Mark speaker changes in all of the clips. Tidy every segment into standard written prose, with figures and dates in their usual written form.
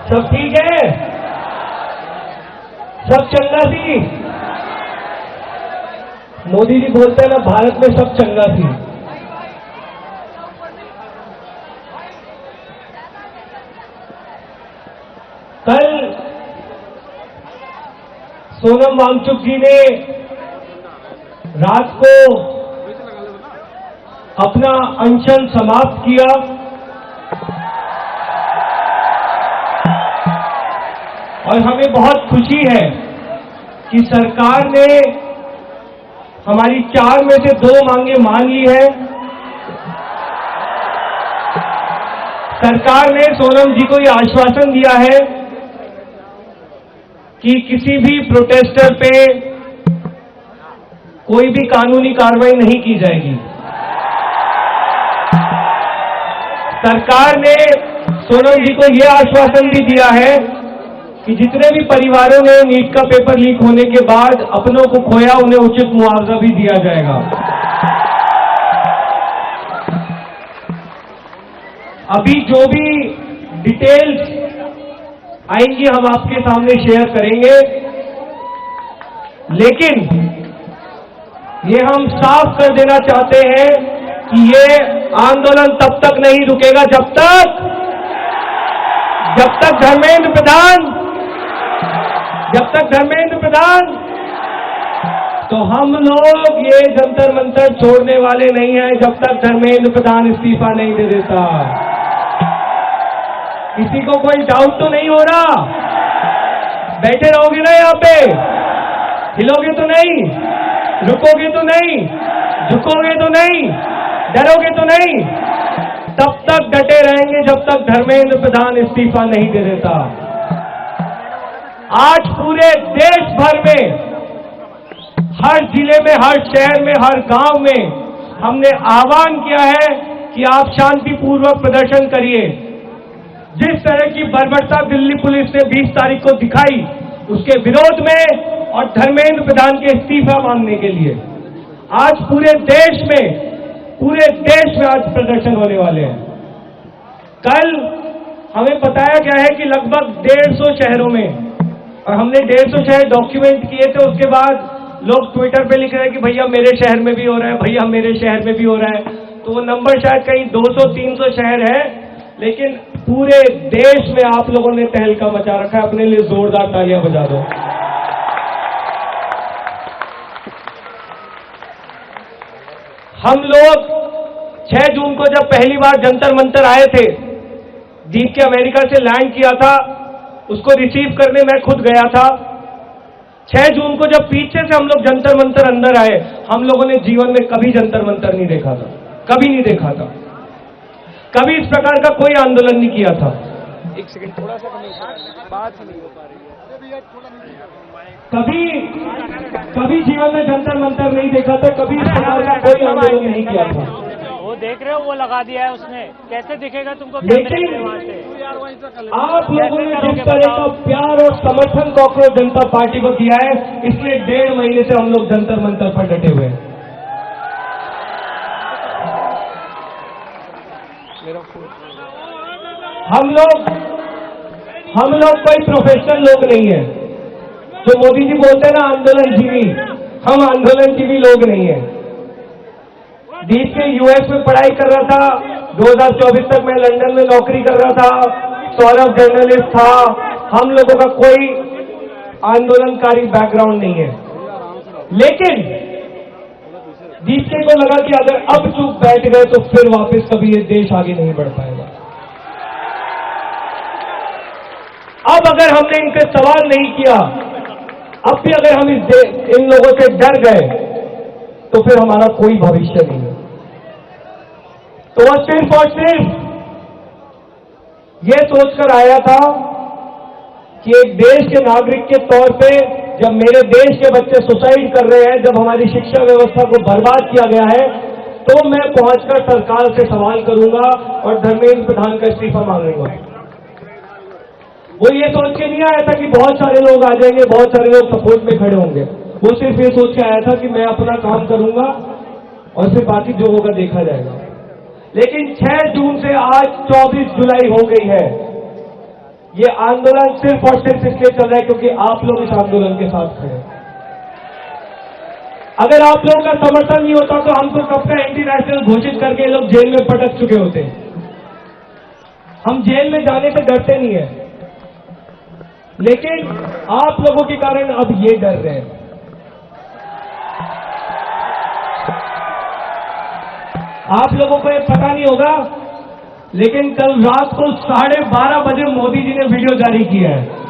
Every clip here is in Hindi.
Speaker 1: सब ठीक है? सब चंगा सी? मोदी जी बोलते हैं ना, भारत में सब चंगा सी। कल सोनम वांगचुक जी ने रात को अपना अनशन समाप्त किया। और हमें बहुत खुशी है कि सरकार ने हमारी 4 में से 2 मांगे मान ली है। सरकार ने सोनम जी को यह आश्वासन दिया है कि किसी भी प्रोटेस्टर पे कोई भी कानूनी कार्रवाई नहीं की जाएगी। सरकार ने सोनम जी को यह आश्वासन भी दिया है कि जितने भी परिवारों ने नीट का पेपर लीक होने के बाद अपनों को खोया, उन्हें उचित मुआवजा भी दिया जाएगा। अभी जो भी डिटेल्स आएंगी हम आपके सामने शेयर करेंगे, लेकिन ये हम साफ कर देना चाहते हैं कि ये आंदोलन तब तक नहीं रुकेगा जब तक धर्मेंद्र प्रधान तो हम लोग ये जंतर मंतर छोड़ने वाले नहीं हैं जब तक धर्मेंद्र प्रधान इस्तीफा नहीं दे देता। किसी को कोई डाउट तो नहीं हो रहा? बैठे रहोगे ना यहाँ पे? हिलोगे तो नहीं? रुकोगे तो नहीं? झुकोगे तो नहीं? डरोगे तो नहीं? तब तक डटे रहेंगे जब तक धर्मेंद्र प्रधान इस्तीफा नहीं दे देता। आज पूरे देश भर में, हर जिले में, हर शहर में, हर गांव में हमने आह्वान किया है कि आप शांतिपूर्वक प्रदर्शन करिए। जिस तरह की बर्बरता दिल्ली पुलिस ने 20 तारीख को दिखाई, उसके विरोध में और धर्मेंद्र प्रधान के इस्तीफा मांगने के लिए आज पूरे देश में आज प्रदर्शन होने वाले हैं। कल हमें बताया गया है कि लगभग 150 शहरों में, और हमने 150 शहर डॉक्यूमेंट किए थे। उसके बाद लोग ट्विटर पे लिख रहे हैं कि भैया मेरे शहर में भी हो रहा है, भैया मेरे शहर में भी हो रहा है। तो वो नंबर शायद कहीं 200-300 शहर है, लेकिन पूरे देश में आप लोगों ने तहलका मचा रखा है। अपने लिए जोरदार तालियां बजा दो। हम लोग 6 जून को जब पहली बार जंतर मंतर आए थे, दीप के अमेरिका से लैंड किया था, उसको रिसीव करने मैं खुद गया था। 6 जून को जब पीछे से हम लोग जंतर मंतर अंदर आए, हम लोगों ने जीवन में कभी जंतर मंतर नहीं देखा था, कभी नहीं देखा था, कभी इस प्रकार का कोई आंदोलन नहीं किया था। एक सेकंड, थोड़ा सा बात नहीं हो पा रही है। कभी जीवन में जंतर मंतर नहीं देखा था, कभी इस प्रकार का कोई आंदोलन नहीं किया था।
Speaker 2: वो देख रहे हो, वो लगा दिया है उसने, कैसे दिखेगा तुमको?
Speaker 1: लेकिन आप लोगों ने जिस तरह का प्यार और समर्थन कांग्रेस जनता पार्टी को दिया है, इसलिए 1.5 महीने से हम लोग जंतर मंतर पर डटे हुए हैं। हम लोग कोई प्रोफेशनल लोग नहीं है। जो मोदी जी बोलते हैं ना आंदोलनजीवी, हम आंदोलनजीवी लोग नहीं है। दीप के यूएस में पढ़ाई कर रहा था, 2024 तक मैं लंदन में नौकरी कर रहा था, सौरभ जर्नलिस्ट था। हम लोगों का कोई आंदोलनकारी बैकग्राउंड नहीं है। लेकिन दीप को लगा कि अगर अब चुप बैठ गए तो फिर वापस कभी ये देश आगे नहीं बढ़ पाएगा। अब अगर हमने इनसे सवाल नहीं किया, अब भी अगर हम इन लोगों से डर गए, तो फिर हमारा कोई भविष्य नहीं है। तो वह सिर्फ और सिर्फ ये सोचकर आया था कि एक देश के नागरिक के तौर पे जब मेरे देश के बच्चे सुसाइड कर रहे हैं, जब हमारी शिक्षा व्यवस्था को बर्बाद किया गया है, तो मैं पहुंचकर सरकार से सवाल करूंगा और धर्मेंद्र प्रधान का इस्तीफा मांगूंगा। वो ये सोच के नहीं आया था कि बहुत सारे लोग आ जाएंगे, बहुत सारे लोग सपोर्ट में खड़े होंगे। वो सिर्फ ये सोच के आया था कि मैं अपना काम करूंगा और फिर बाकी जो होगा देखा जाएगा। लेकिन 6 जून से आज 24 जुलाई हो गई है। ये आंदोलन सिर्फ और सिर्फ इसलिए चल रहा है क्योंकि आप लोग इस आंदोलन के साथ खड़े हैं। अगर आप लोगों का समर्थन नहीं होता तो हमको कब का एंटी नेशनल घोषित करके ये लोग जेल में पटक चुके होते। हम जेल में जाने से डरते नहीं है, लेकिन आप लोगों के कारण अब ये डर रहे हैं। आप लोगों को ये पता नहीं होगा, लेकिन कल रात को 12:30 बजे मोदी जी ने वीडियो जारी किया है।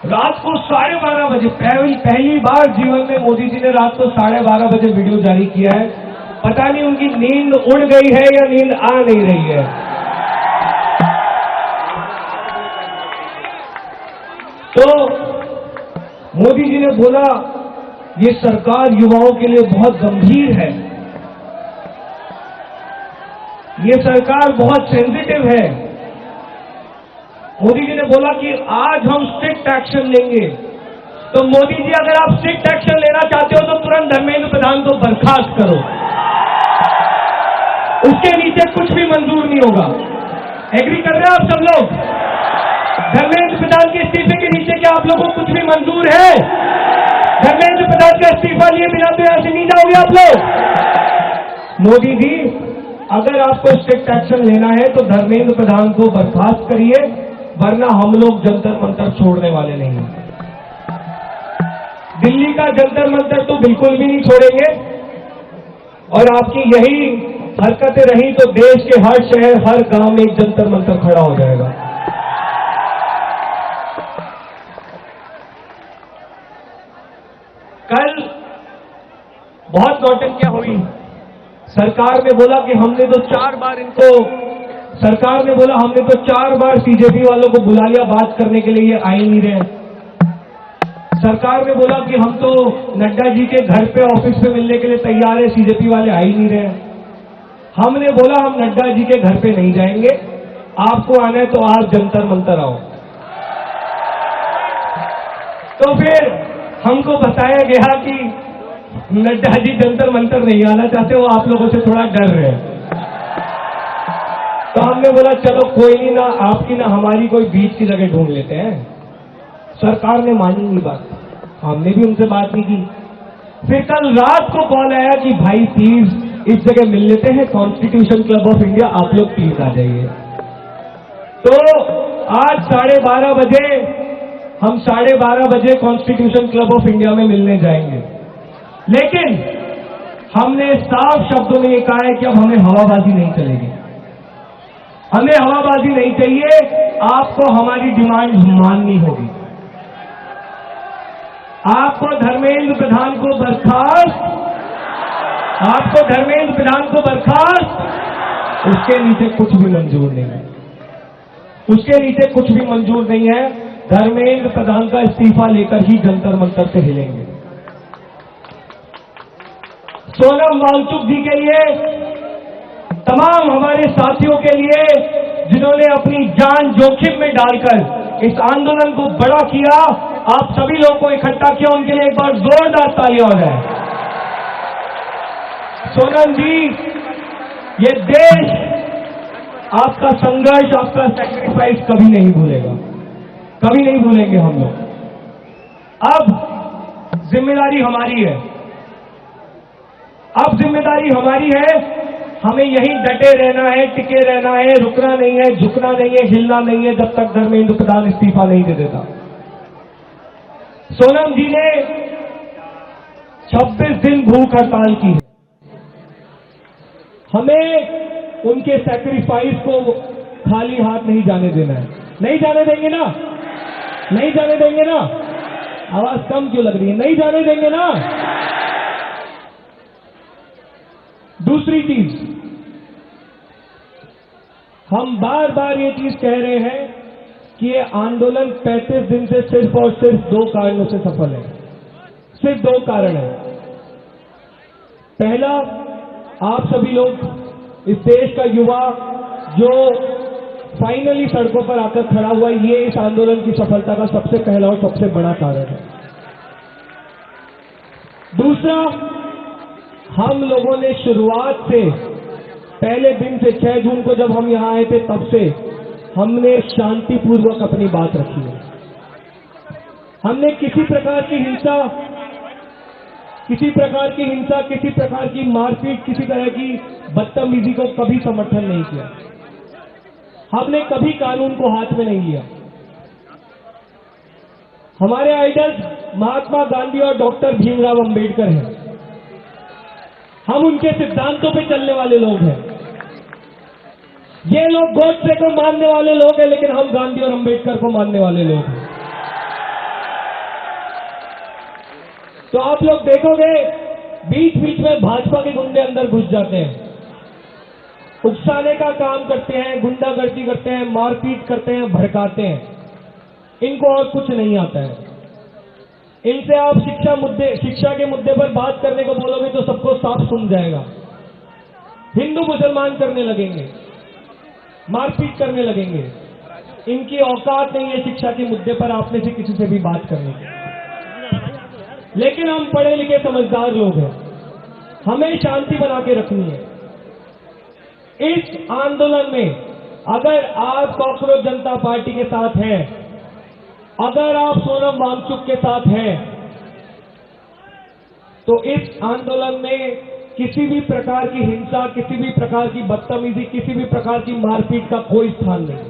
Speaker 1: रात को 12:30 बजे पहली बार जीवन में मोदी जी ने रात को 12:30 बजे वीडियो जारी किया है। पता नहीं उनकी नींद उड़ गई है या नींद आ नहीं रही है। तो मोदी जी ने बोला ये सरकार युवाओं के लिए बहुत गंभीर है, ये सरकार बहुत सेंसिटिव है। मोदी जी ने बोला कि आज हम स्ट्रिक्ट एक्शन लेंगे। तो मोदी जी अगर आप स्ट्रिक्ट एक्शन लेना चाहते हो तो तुरंत धर्मेंद्र प्रधान को बर्खास्त करो, उसके नीचे कुछ भी मंजूर नहीं होगा। एग्री कर रहे हैं आप सब लोग? धर्मेंद्र प्रधान के इस्तीफे के नीचे क्या आप लोगों को कुछ भी मंजूर है? धर्मेंद्र प्रधान का इस्तीफा लिए बिना तो यहां से नहीं जाओगे आप लोग। मोदी जी अगर आपको स्ट्रिक्ट एक्शन लेना है तो धर्मेंद्र प्रधान को बर्खास्त करिए, वरना हम लोग जंतर मंतर छोड़ने वाले नहीं हैं। दिल्ली का जंतर मंतर तो बिल्कुल भी नहीं छोड़ेंगे, और आपकी यही हरकतें रही तो देश के हर शहर हर गांव में एक जंतर मंतर खड़ा हो जाएगा। कल बहुत नौटंकियां हुई। सरकार ने बोला कि हमने तो 4 बार सीजेपी वालों को बुला लिया बात करने के लिए, ये आ ही नहीं रहे। सरकार ने बोला कि हम तो नड्डा जी के घर पे ऑफिस पे मिलने के लिए तैयार है, सीजेपी वाले आ ही नहीं रहे। हमने बोला हम नड्डा जी के घर पे नहीं जाएंगे, आपको आना है तो आप जंतर मंतर आओ। तो फिर हमको बताया गया कि नड्डा जी जंतर मंतर नहीं आना चाहते, वो आप लोगों से थोड़ा डर रहे हैं। तो हमने बोला चलो कोई नहीं, ना आपकी ना हमारी कोई बीच की जगह ढूंढ लेते हैं। सरकार ने मानी नहीं बात, हमने भी उनसे बात नहीं की। फिर कल रात को कॉल आया कि भाई प्लीज इस जगह मिल लेते हैं, कॉन्स्टिट्यूशन क्लब ऑफ इंडिया, आप लोग प्लीज आ जाइए। तो आज 12:30 बजे हम 12:30 बजे कॉन्स्टिट्यूशन क्लब ऑफ इंडिया में मिलने जाएंगे। लेकिन हमने साफ शब्दों में ये कहा है कि अब हमें हवाबाजी नहीं चलेगी, हमें हवाबाजी नहीं चाहिए, आपको हमारी डिमांड माननी होगी। आपको धर्मेंद्र प्रधान को बर्खास्त, आपको धर्मेंद्र प्रधान को बर्खास्त, उसके नीचे कुछ भी मंजूर नहीं है, उसके नीचे कुछ भी मंजूर नहीं है। धर्मेंद्र प्रधान का इस्तीफा लेकर ही जंतर मंतर से हिलेंगे। सोनम वांगचुक जी के लिए, तमाम हमारे साथियों के लिए जिन्होंने अपनी जान जोखिम में डालकर इस आंदोलन को बड़ा किया, आप सभी लोगों को इकट्ठा किया, उनके लिए एक बार जोरदार तालियां हो जाए। सोनम जी, ये देश आपका संघर्ष, आपका सैक्रिफाइस कभी नहीं भूलेगा, कभी नहीं भूलेंगे हम लोग। अब जिम्मेदारी हमारी है, अब जिम्मेदारी हमारी है, हमें यहीं डटे रहना है, टिके रहना है, रुकना नहीं है, झुकना नहीं है, हिलना नहीं है, जब तक धर्मेंद्र प्रधान इस्तीफा नहीं दे देता। सोनम जी ने 26 दिन भूख हड़ताल की है। हमें उनके सैक्रिफाइस को खाली हाथ नहीं जाने देना है। नहीं जाने देंगे ना? नहीं जाने देंगे ना? आवाज कम क्यों लग रही है? नहीं जाने देंगे ना? दूसरी चीज, हम बार बार ये चीज कह रहे हैं कि ये आंदोलन 35 दिन से सिर्फ और सिर्फ 2 कारणों से सफल है। सिर्फ 2 कारण है। पहला, आप सभी लोग, इस देश का युवा जो फाइनली सड़कों पर आकर खड़ा हुआ, ये इस आंदोलन की सफलता का सबसे पहला और सबसे बड़ा कारण है। दूसरा, हम लोगों ने शुरुआत से पहले दिन से 6 जून को जब हम यहाँ आए थे तब से हमने शांतिपूर्वक अपनी बात रखी है। हमने किसी प्रकार की हिंसा, किसी प्रकार की मारपीट, किसी तरह की बदतमीजी को कभी समर्थन नहीं किया। हमने कभी कानून को हाथ में नहीं लिया। हमारे आइडल्स महात्मा गांधी और डॉक्टर भीमराव अंबेडकर हैं। हम उनके सिद्धांतों पे चलने वाले लोग हैं। ये लोग गोडसे को मानने वाले लोग हैं, लेकिन हम गांधी और अंबेडकर को मानने वाले लोग हैं। तो आप लोग देखोगे बीच बीच में भाजपा के गुंडे अंदर घुस जाते हैं, उकसाने का काम करते हैं, गुंडागर्दी करते हैं, मारपीट करते हैं, भड़काते हैं। इनको और कुछ नहीं आता है। इनसे आप शिक्षा के मुद्दे पर बात करने को बोलोगे तो सबको साफ सुन जाएगा। हिंदू मुसलमान करने लगेंगे, मारपीट करने लगेंगे। इनकी औकात नहीं है शिक्षा के मुद्दे पर आप में से किसी से भी बात करने की। लेकिन हम पढ़े लिखे समझदार लोग हैं, हमें शांति बना के रखनी है। इस आंदोलन में अगर आप कॉकरोच जनता पार्टी के साथ हैं, अगर आप सोनम वांगचुक के साथ हैं, तो इस आंदोलन में किसी भी प्रकार की हिंसा, किसी भी प्रकार की बदतमीजी, किसी भी प्रकार की मारपीट का कोई स्थान नहीं।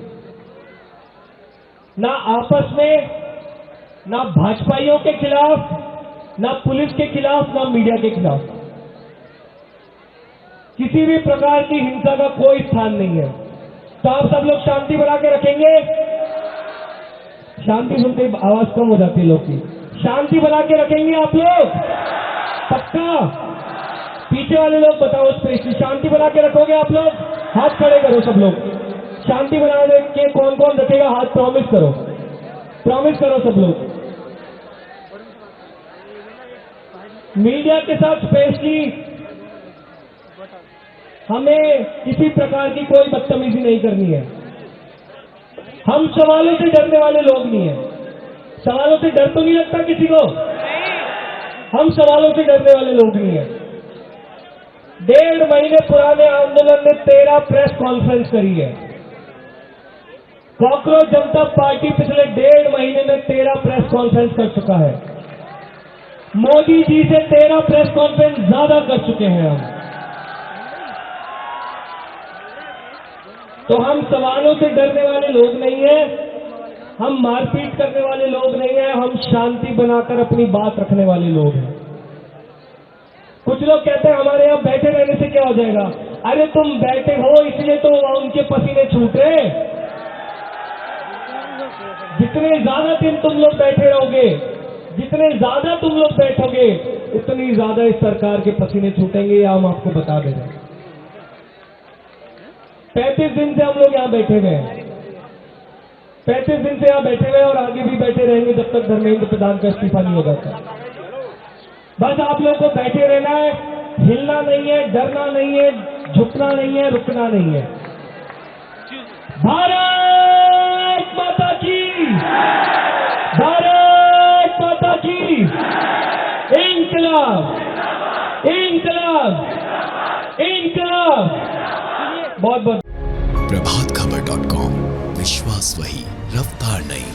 Speaker 1: ना आपस में, ना भाजपाइयों के खिलाफ, ना पुलिस के खिलाफ, ना मीडिया के खिलाफ। किसी भी प्रकार की हिंसा का कोई स्थान नहीं है। तो आप सब लोग शांति बना के रखेंगे। शांति सुनते आवाज कम हो जाती है लोग की। शांति बना के रखेंगे आप लोग? पक्का? पीछे वाले लोग बताओ उस पर, शांति बना के रखोगे आप लोग? हाथ खड़े करो सब लोग। शांति बना के कौन कौन रखेगा हाथ? प्रॉमिस करो, प्रॉमिस करो सब लोग। मीडिया के साथ स्पेशली हमें किसी प्रकार की कोई बदतमीजी नहीं करनी है। हम सवालों से डरने वाले लोग नहीं हैं। सवालों से डर तो नहीं लगता किसी को? हम सवालों से डरने वाले लोग नहीं हैं। 1.5 महीने पुराने आंदोलन ने 13 प्रेस कॉन्फ्रेंस करी है। कॉकरोच जनता पार्टी पिछले 1.5 महीने में 13 प्रेस कॉन्फ्रेंस कर चुका है। मोदी जी से 13 प्रेस कॉन्फ्रेंस ज्यादा कर चुके हैं हम। तो हम सवालों से डरने वाले लोग नहीं हैं, हम मारपीट करने वाले लोग नहीं हैं, हम शांति बनाकर अपनी बात रखने वाले लोग हैं। कुछ लोग कहते हैं हमारे यहां बैठे रहने से क्या हो जाएगा? अरे तुम बैठे हो इसलिए तो उनके पसीने छूट रहे। जितने ज्यादा दिन तुम लोग बैठे रहोगे, जितने ज्यादा तुम लोग बैठोगे, उतनी ज्यादा इस सरकार के पसीने छूटेंगे, या हम आपको बता दे रहे हैं। 35 दिन से हम लोग यहां बैठे हुए हैं, 35 दिन से यहां बैठे हुए हैं और आगे भी बैठे रहेंगे जब तक धर्मेंद्र प्रधान का इस्तीफा नहीं होगा। बस आप लोग को बैठे रहना है, हिलना नहीं है, डरना नहीं है, झुकना नहीं है, रुकना नहीं है। भारत माता की, भारत माता की। इंकलाब, इंकलाब, इंकलाब। बहुत बहुत।
Speaker 3: प्रभातखबर.com, विश्वास वही, रफ्तार नहीं।